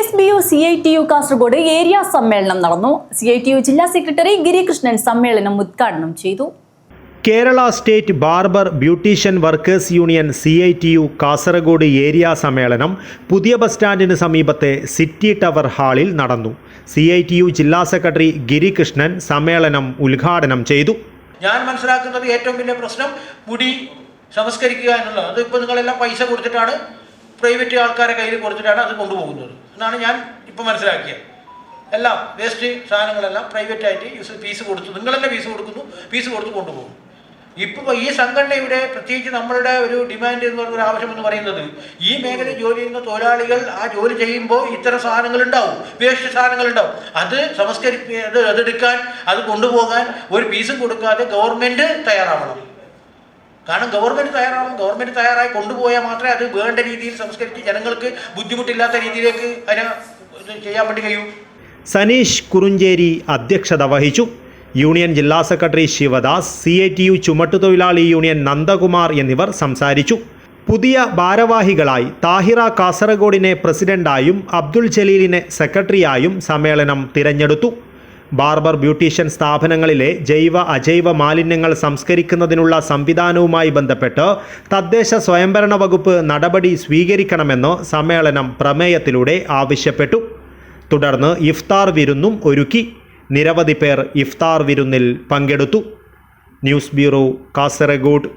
SBU CITU Kasaragod area സമ്മേളനം നടന്നു. CITU ജില്ലാ സെക്രട്ടറി ഗിരികൃഷ്ണൻ സമ്മേളനം ഉദ്ഘാടനം ചെയ്തു. Kerala state barber beautician workers union CITU Kasaragod area സമ്മേളനം പുതിയ ബസ് സ്റ്റാൻഡിന് സമീപത്തെ സിറ്റി ടവർ ഹാളിൽ നടന്നു. CITU ജില്ലാ സെക്രട്ടറി ഗിരികൃഷ്ണൻ സമ്മേളനം ഉദ്ഘാടനം ചെയ്തു. ഞാൻ മനസ്സിലാക്കുന്നത് ഏറ്റവും വലിയ പ്രശ്നം മുടി സംസ്കരിക്കുക എന്നുള്ളത്. അതിപ്പോൾ നിങ്ങളെല്ലാം പൈസ കൊടുത്തിട്ടാണ്, പ്രൈവറ്റ് ആൾക്കാരെ കയ്യിൽ കൊടുത്തിട്ടാണ് അത് കൊണ്ടുപോകുന്നത് എന്നാണ് ഞാൻ ഇപ്പോൾ മനസ്സിലാക്കിയത്. എല്ലാം വേസ്റ്റ് സാധനങ്ങളെല്ലാം പ്രൈവറ്റായിട്ട് ഫീസ് കൊടുത്തു, നിങ്ങളെല്ലാം ഫീസ് കൊടുക്കുന്നു, ഫീസ് കൊടുത്ത് കൊണ്ടുപോകും. ഇപ്പോൾ ഈ സംഘടനയുടെ പ്രത്യേകിച്ച് നമ്മളുടെ ഒരു ഡിമാൻഡ് എന്ന് പറയുന്ന ഒരു ആവശ്യം എന്ന് പറയുന്നത്, ഈ മേഖലയിൽ ജോലി ചെയ്യുന്ന തൊഴിലാളികൾ ആ ജോലി ചെയ്യുമ്പോൾ ഇത്തരം സാധനങ്ങളുണ്ടാവും, വേസ്റ്റ് സാധനങ്ങളുണ്ടാവും. അത് അതെടുക്കാൻ, അത് കൊണ്ടുപോകാൻ ഒരു ഫീസും കൊടുക്കാതെ ഗവൺമെൻറ് തയ്യാറാവണം. കാരണം ഗവൺമെൻറ് തയ്യാറായി കൊണ്ടുപോയാൽ മാത്രമേ അത് വേണ്ട രീതിയിൽ സംസ്കരിച്ച് ജനങ്ങൾക്ക് ബുദ്ധിമുട്ടില്ലാത്ത രീതിയിലേക്ക് അതിനെ ചെയ്യാൻ വേണ്ടി കഴിയൂ. സനീഷ് കുറുഞ്ചേരി അധ്യക്ഷത വഹിച്ചു. യൂണിയൻ ജില്ലാ സെക്രട്ടറി ശിവദാസ്, CITU ചുമട്ടുതൊഴിലാളി യൂണിയൻ നന്ദകുമാർ എന്നിവർ സംസാരിച്ചു. പുതിയ ഭാരവാഹികളായി താഹിറ കാസർഗോഡിനെ പ്രസിഡന്റായും അബ്ദുൾ ജലീലിനെ സെക്രട്ടറിയായും സമ്മേളനം തിരഞ്ഞെടുത്തു. ബാർബർ ബ്യൂട്ടീഷ്യൻ സ്ഥാപനങ്ങളിലെ ജൈവ അജൈവ മാലിന്യങ്ങൾ സംസ്കരിക്കുന്നതിനുള്ള സംവിധാനവുമായി ബന്ധപ്പെട്ട് തദ്ദേശ സ്വയംഭരണ വകുപ്പ് നടപടി സ്വീകരിക്കണമെന്ന് സമ്മേളനം പ്രമേയത്തിലൂടെ ആവശ്യപ്പെട്ടു. തുടർന്ന് ഇഫ്താർ വിരുന്നും ഒരുക്കി. നിരവധി പേർ ഇഫ്താർ വിരുന്നിൽ പങ്കെടുത്തു. News bureau, Kasaragod.